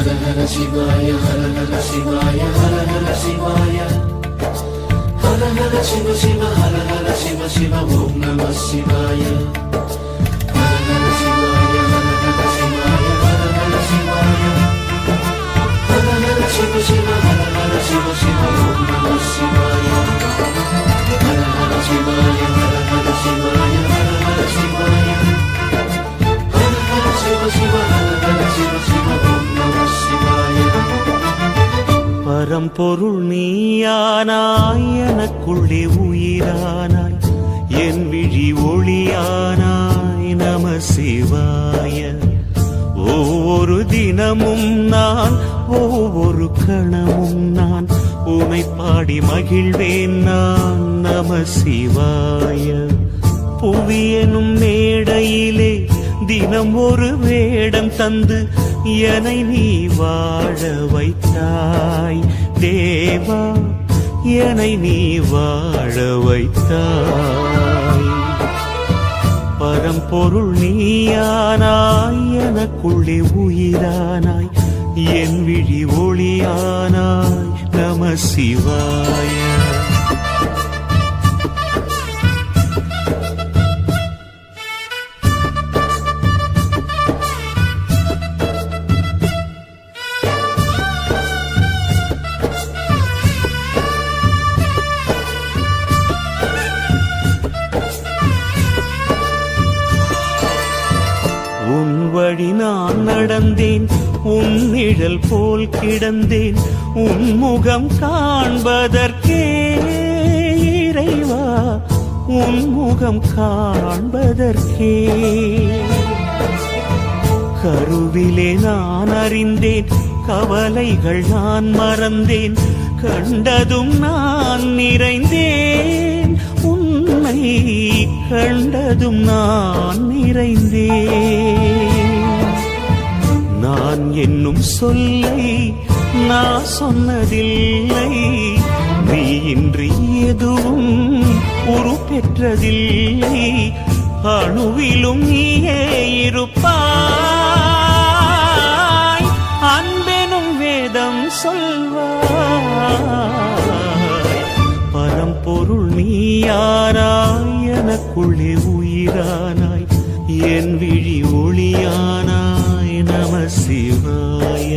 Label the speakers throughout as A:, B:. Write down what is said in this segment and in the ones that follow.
A: Shivaya, Hara Hara Shivaya, Hara Hara Shivaya, Hara Hara Shiva Shiva, Hara Hara Shiva Shiva, Om Namah Shivaya, Hara Hara Shivaya, Hara Hara Shivaya, Hara Hara Shivaya, Hara Hara Shiva Shiva, Hara Hara Shiva Shiva, Om Namah Shivaya, Hara Hara Shivaya, Hara Hara Shivaya, Hara Hara Shivaya, Hara Hara Shiva Shiva, Hara Hara Shiva Shiva, Om Namah Shivaya.
B: பரம்பொருள் நீயானாய், எனக்குள்ளே உயிரானாய், என் விழி ஒளியானாய், நம சிவாய. ஒவ்வொரு தினமும் நான், ஒவ்வொரு கணமும் நான், உனை பாடி மகிழ்வேன் நான், நம சிவாய. புவியனும் மேடையிலே தினம் ஒரு வேடம் தந்து என்னை நீ வாழ வைத்தாய் தேவா, என்னை நீ வாழ வைத்தாய். பரம்பொருள் நீயானாய், எனக்குள்ளே உயிரானாய், என் விழி ஒளியானாய், நம சிவாய. உன் வழி நான் நடந்தேன், உன் நிழல் போல் கிடந்தேன், உன் முகம் காண்பதற்கே இறைவா, உன் முகம் காண்பதற்கே. கருவிலே நான் அறிந்தேன், கவலைகள் நான் மறந்தேன், கண்டதும் நான் நிறைந்தேன், உன்னை கண்டதும் நான் நிறைந்தேன். நான் என்னும் சொல்லை நான் சொன்னதில்லை, நீ இன்றி எதுவும் உருப்பெற்றதில்லை, அணுவிலும் நீயே இருப்பாய், அன்பெனும் வேதம் சொல்வாய். பரம்பொருள் நீயானாய், எனக்குள்ளே உயிரானாய், என் விழி ஒளியானாய், நம சிவாய.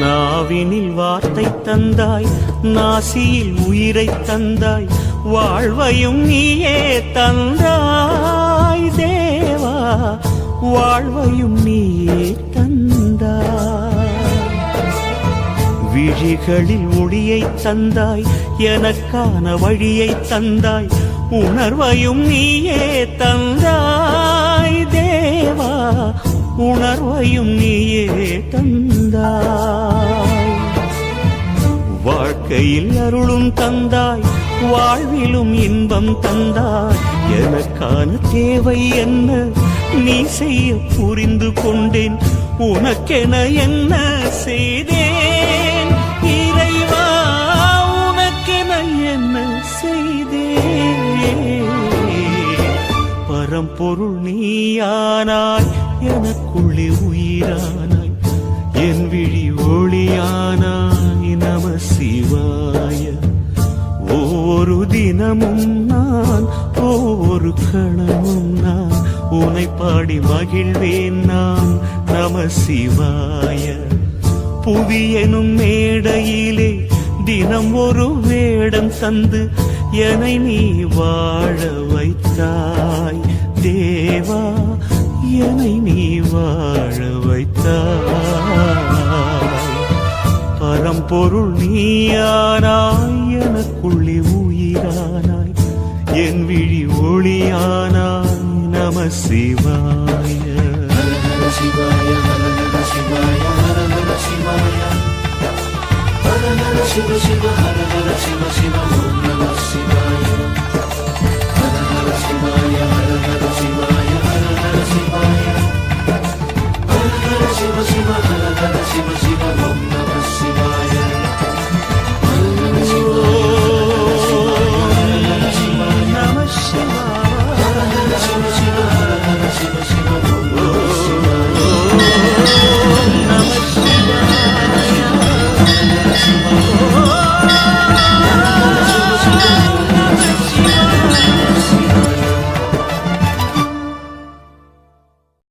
B: நாவினில் வார்த்தை தந்தாய், நாசியில் உயிரை தந்தாய், வாழ்வையும் நீயே தந்தாய் தேவா, வாழ்வையும் நீயே தந்தாய். விழிகளில் ஒளியை தந்தாய், எனக்கான வழியை தந்தாய், உணர்வையும் நீயே தந்தாய் தேவா, உணர்வையும் நீயே தந்தாய். வாழ்க்கையில் அருளும் தந்தாய், வாழ்விலும் இன்பம் தந்தாய், எனக்கான தேவை என்ன நீ செய்ய புரிந்து கொண்டேன், உனக்கென என்ன செய்தேன் இறைவா, உனக்கென என்ன செய்தேன். பரம்பொருள் நீயானாய், எனக்குள்ளே உயிரானாய், என் விழி ஒளியானாய், நம சிவாய. ஒவ்வொரு தினமும் நான், ஒவ்வொரு கணமும் நான், உனை பாடி மகிழ்வேன் நான், நம சிவாய. புவியனும் மேடையிலே தினம் ஒரு வேடம் தந்து என்னை நீ வாழ வைத்தாய் தேவா, என்னை நீ வாழ வைத்தாய். பரம்பொருள் நீயானாய், எனக்குள்ளே உயிரானாய், என் விழி ஒளியானாய், நம சிவாய.
A: Hara Hara Shivaya, Hara Hara Shivaya, Hara Hara Shivaya, Hara Hara Shiva Shiva, Hara Hara Shiva Shiva, Om Namah Shivaya.